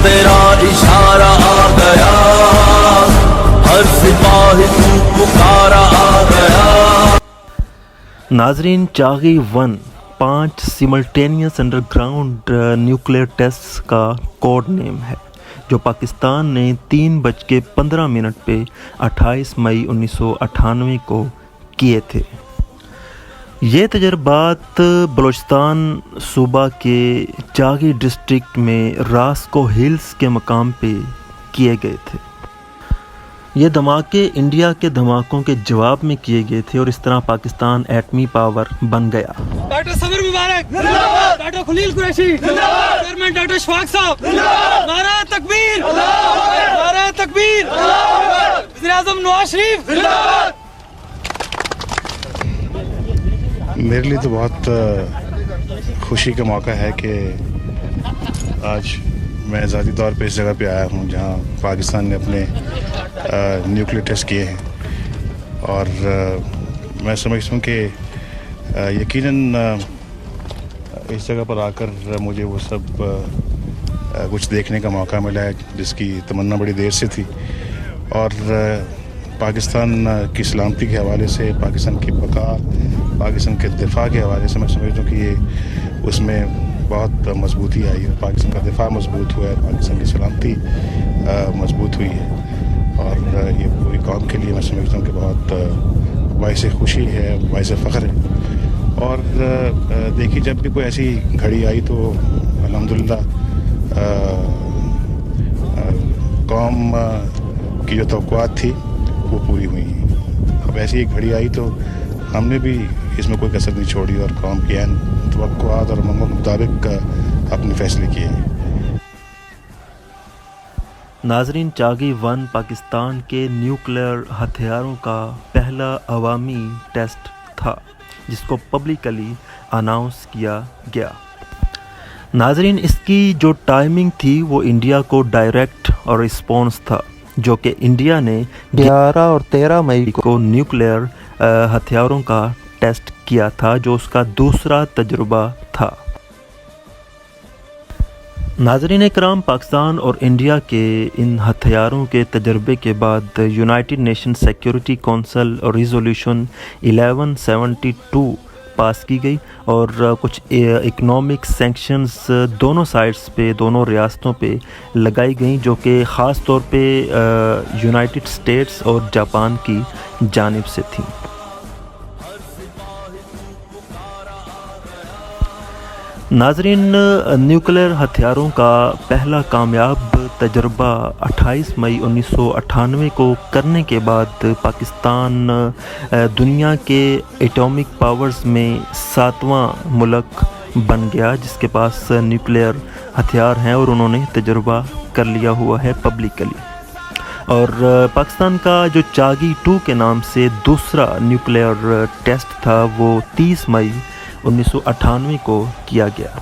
तेरा इशारा आ गया, हर सिपाही तू पुकारा आ गया। नाजरीन, Chagai 1 5 simultaneous underground nuclear test का कोड नेम है, जो पाकिस्तान ने 3:15 पे 28 मई 1998 को किए थे। ये तजर्बात बलूचिस्तान सूबा के चागी डिस्ट्रिक्ट में रास्को हिल्स के मकाम पे किए गए थे। ये धमाके इंडिया के धमाकों के जवाब में किए गए थे और इस तरह पाकिस्तान एटमी पावर बन गया। Doctor Sabar Mubarak, doctor Khalil Qureshi, chairman doctor Shafaq साहब, नारा तकबीर, नारा तकबीर, वज़ीर-ए-आज़म नवाज शरीफ। मेरे लिए तो बहुत खुशी का मौका है कि आज मैं ज़ाती तौर पे इस जगह पे आया हूँ जहाँ पाकिस्तान ने अपने न्यूक्लियर टेस्ट किए हैं, और मैं समझता हूँ कि यकीनन इस जगह पर आकर मुझे वो सब कुछ देखने का मौका मिला है जिसकी तमन्ना बड़ी देर से थी। और पाकिस्तान की सलामती के हवाले से, पाकिस्तान की बका, पाकिस्तान के दिफा के हवाले से मैं समझता हूँ कि ये उसमें बहुत मजबूती आई है। पाकिस्तान का दिफा मजबूत हुआ है, पाकिस्तान की सलामती मजबूत हुई है, और ये पूरी कौम के लिए मैं समझता हूँ कि बहुत बाइस खुशी है, बाइस फ़ख्र है। और देखिए, जब भी कोई ऐसी घड़ी आई तो अल्हम्दुलिल्लाह कौम की जो तवक्कुआत थी वो पूरी हुई। अब ऐसी एक घड़ी आई तो हमने भी इसमें कोई कसर नहीं छोड़ी और कौम की ऐन तवक्कुआत और उम्मीद के मुताबिक अपने फैसले किए हैं। नाजरीन, चागी 1 पाकिस्तान के न्यूक्लियर हथियारों का पहला अवामी टेस्ट था जिसको पब्लिकली अनाउंस किया गया। नाजरीन, इसकी जो टाइमिंग थी वो इंडिया को डायरेक्ट और रिस्पॉन्स था, जो कि इंडिया ने 11 और 13 मई को न्यूक्लियर हथियारों का टेस्ट किया था, जो उसका दूसरा तजुर्बा था। नाज़रीन इकराम, पाकिस्तान और इंडिया के इन हथियारों के तजर्बे के बाद United nation security council resolution 1172 पास की गई और कुछ इकनॉमिक सैंक्शंस दोनों साइड्स पे, दोनों रियासतों पे लगाई गई, जो कि ख़ास तौर पे यूनाइटेड स्टेट्स और जापान की जानिब से थी। नाजरीन, न्यूक्लियर हथियारों का पहला कामयाब तजर्बा 28 मई 1998 को करने के बाद पाकिस्तान दुनिया के एटॉमिक पावर्स में 7वां मुल्क बन गया जिसके पास न्यूक्लियर हथियार हैं और उन्होंने तजर्बा कर लिया हुआ है पब्लिकली। और पाकिस्तान का जो चागी 2 के नाम से दूसरा न्यूक्लियर टेस्ट था वो 30 मई 1998 को किया गया।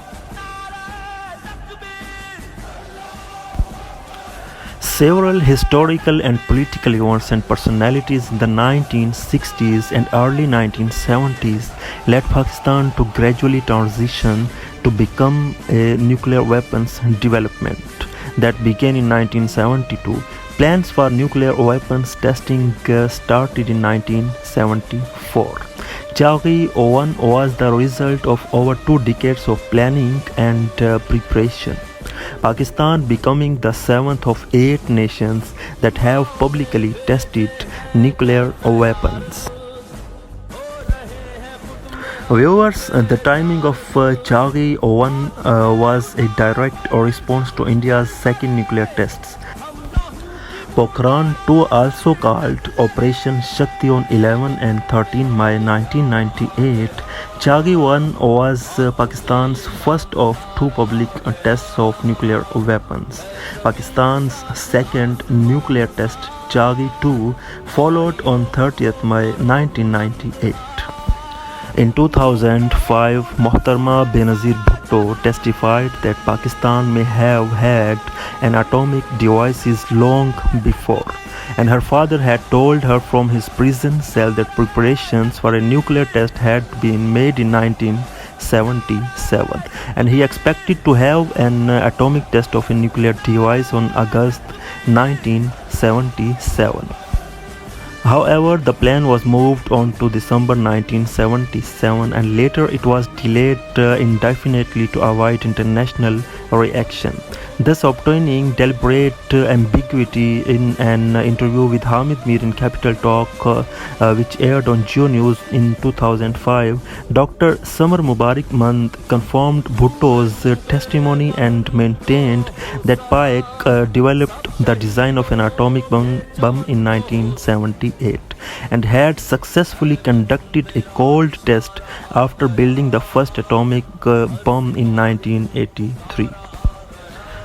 Several historical and political events and personalities in the 1960s and early 1970s led Pakistan to gradually transition to become a nuclear weapons development that began in 1972. Plans for nuclear weapons testing started in 1974. Chaughi 1 was the result of over 2 decades of planning and preparation. Pakistan becoming the 7th of 8 nations that have publicly tested nuclear weapons. Viewers, the timing of Chaughi 1 was a direct response to India's second nuclear tests. Pokhran 2, also called Operation Shakti, on 11 and 13 May 1998. Chaughi 1 was Pakistan's first of 2 public tests of nuclear weapons. Pakistan's second nuclear test, Chaughi 2, followed on 30th May 1998. In 2005, Mohtarma Benazir Bhutto testified that Pakistan may have had an atomic devices long before, and her father had told her from his prison cell that preparations for a nuclear test had been made in 1977, and he expected to have an atomic test of a nuclear device on August 1977. However, the plan was moved on to December 1977, and later it was delayed indefinitely to avoid international reaction, thus obtaining deliberate ambiguity. In an interview with Hamid Mir in Capital Talk, which aired on Geo News in 2005, Dr. Samar Mubarak Mand confirmed Bhutto's testimony and maintained that PAEC developed the design of an atomic bomb in 1978 and had successfully conducted a cold test after building the first atomic bomb in 1983.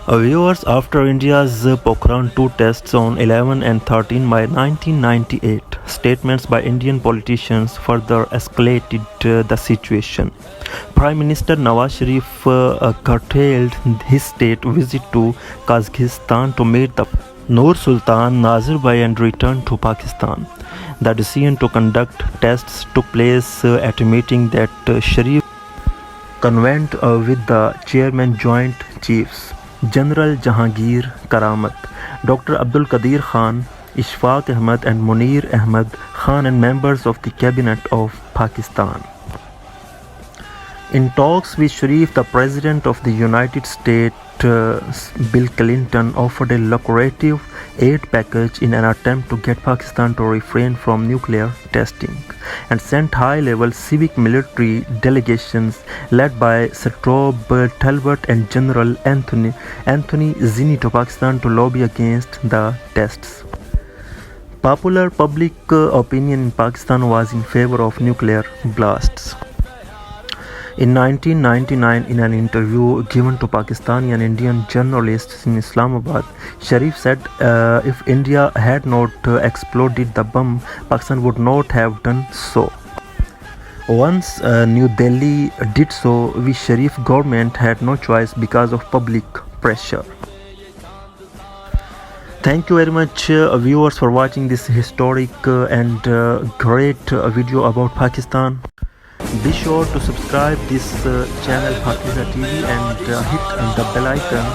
Viewers, after India's Pokhran 2 tests on 11 and 13 May 1998, statements by Indian politicians further escalated the situation. Prime Minister Nawaz Sharif curtailed his state visit to Kazakhstan to meet the Nur Sultan Nazarbayev and return to Pakistan. The decision to conduct tests took place at a meeting that Sharif convened with the Chairman Joint Chiefs, General Jahangir Karamat, Dr. Abdul Qadir Khan, Ishfaq Ahmad and Munir Ahmad Khan, and members of the Cabinet of Pakistan. In talks with Sharif, the President of the United States, Bill Clinton, offered a lucrative aid package in an attempt to get Pakistan to refrain from nuclear testing, and sent high-level civic military delegations led by Strobe Talbot and General Anthony Zinni to Pakistan to lobby against the tests. Popular public opinion in Pakistan was in favor of nuclear blasts. In 1999, in an interview given to Pakistani and Indian journalists in Islamabad, Sharif said if India had not exploded the bomb, Pakistan would not have done so. Once New Delhi did so, the Sharif government had no choice because of public pressure. Thank you very much, viewers, for watching this historic and great video about Pakistan. Be sure to subscribe this channel Pakiza TV and hit the bell icon